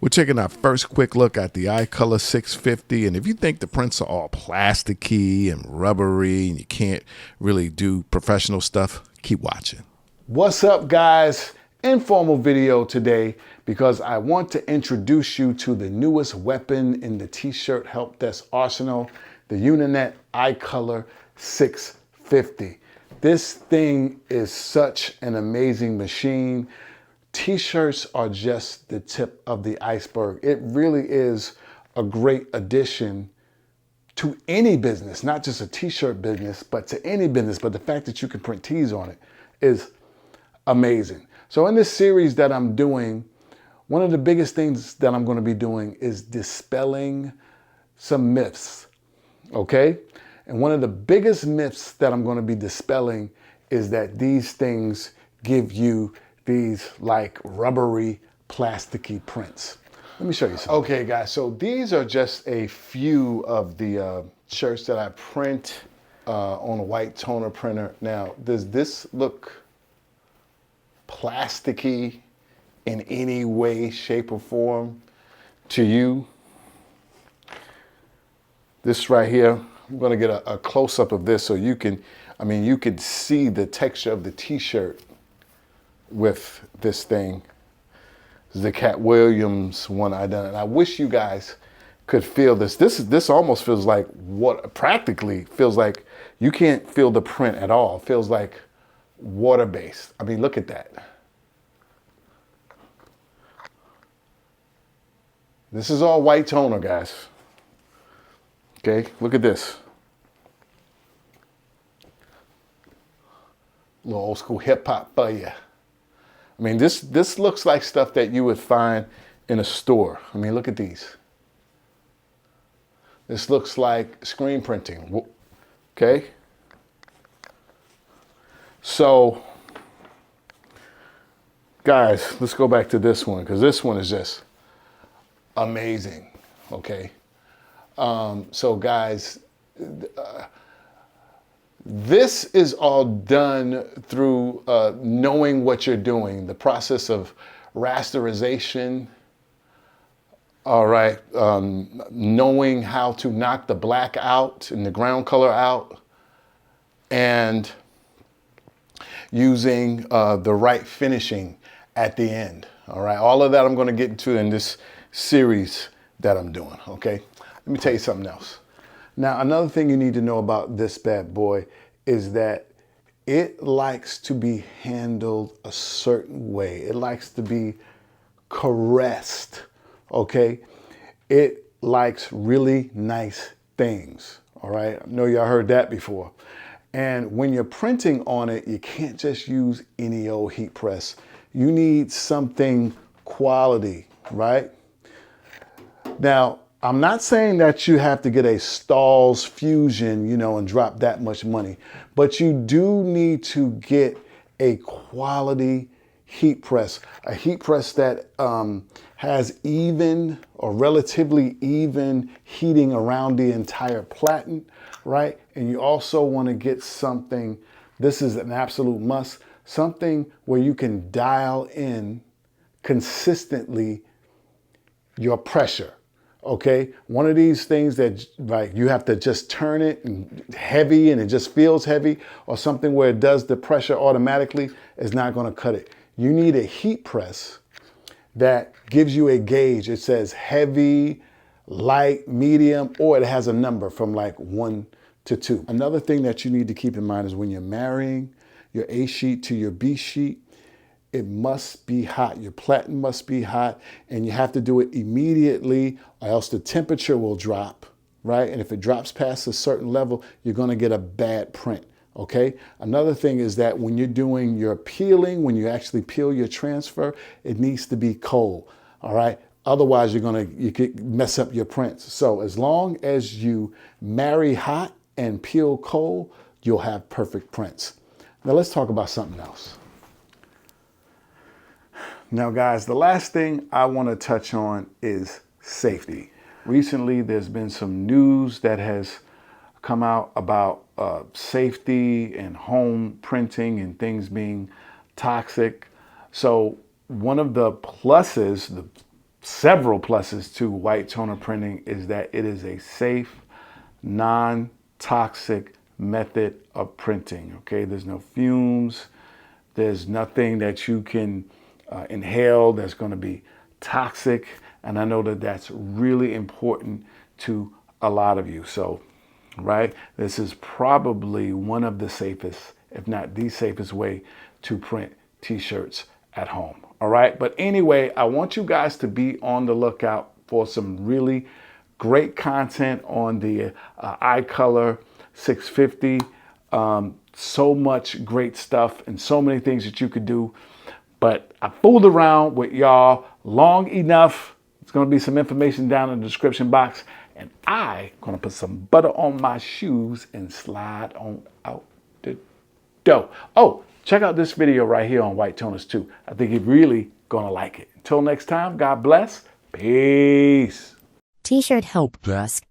We're taking our first quick look at the iColor 650, and if you think the prints are all plasticky and rubbery and you can't really do professional stuff, keep watching. What's up, guys? Informal video today because I want to introduce you to the newest weapon in the t-shirt help desk arsenal, the Uninet iColor 650. This thing is such an amazing machine. T-shirts are just the tip of the iceberg. It really is a great addition to any business, not just a t-shirt business, but to any business. But the fact that you can print tees on it is amazing. So in this series that I'm doing, one of the biggest things that I'm going to be doing is dispelling some myths, okay? And one of the biggest myths that I'm going to be dispelling is that these things give you these like rubbery, plasticky prints. Let me show you something. Okay, guys, so these are just a few of the shirts that I print on a white toner printer. Now, does this look plasticky in any way, shape, or form to you? This right here, I'm gonna get a close-up of this so you can, you could see the texture of the t-shirt with this thing. This is the Cat Williams one I done, and I wish you guys could feel this. This almost feels like practically feels like you can't feel the print at all. It feels like water-based. Look at that. This is all white toner, guys. Okay, look at this. A little old school hip hop for you. This looks like stuff that you would find in a store. Look at these. This looks like screen printing, okay? So, guys, let's go back to this one, because this one is just amazing, okay? So guys, this is all done through knowing what you're doing, the process of rasterization, all right, knowing how to knock the black out and the ground color out, and using the right finishing at the end, all right? All of that I'm gonna get into in this series that I'm doing, okay? Let me tell you something else. Now, another thing you need to know about this bad boy is that it likes to be handled a certain way. It likes to be caressed, okay? It likes really nice things, all right? I know y'all heard that before. And when you're printing on it, you can't just use any old heat press. You need something quality, right? Now, I'm not saying that you have to get a Stahl's Fusion, and drop that much money, but you do need to get a quality heat press, a heat press that has even or relatively even heating around the entire platen, right? And you also want to get something, this is an absolute must, something where you can dial in consistently your pressure. Okay, one of these things that like you have to just turn it and heavy and it just feels heavy, or something where it does the pressure automatically is not going to cut it. You need a heat press that gives you a gauge. It says heavy, light, medium, or it has a number from like 1 to 2. Another thing that you need to keep in mind is when you're marrying your A sheet to your B sheet, it must be hot. Your platen must be hot, and you have to do it immediately or else the temperature will drop, right? And if it drops past a certain level, you're gonna get a bad print, okay? Another thing is that when you're doing your peeling, when you actually peel your transfer, it needs to be cold, all right? Otherwise, you could mess up your prints. So as long as you marry hot and peel cold, you'll have perfect prints. Now let's talk about something else. Now, guys, the last thing I want to touch on is safety. Recently, there's been some news that has come out about safety and home printing and things being toxic. So one of the pluses, several pluses to white toner printing is that it is a safe, non-toxic method of printing. Okay, there's no fumes, there's nothing that you can inhale that's going to be toxic, and I know that that's really important to a lot of you. So, right, this is probably one of the safest, if not the safest way to print t-shirts at home. All right, but anyway, I want you guys to be on the lookout for some really great content on the iColor 650. So much great stuff and so many things that you could do. But I fooled around with y'all long enough. There's going to be some information down in the description box. And I'm going to put some butter on my shoes and slide on out the door. Oh, check out this video right here on white toners too. I think you're really going to like it. Until next time, God bless. Peace. T-shirt help desk.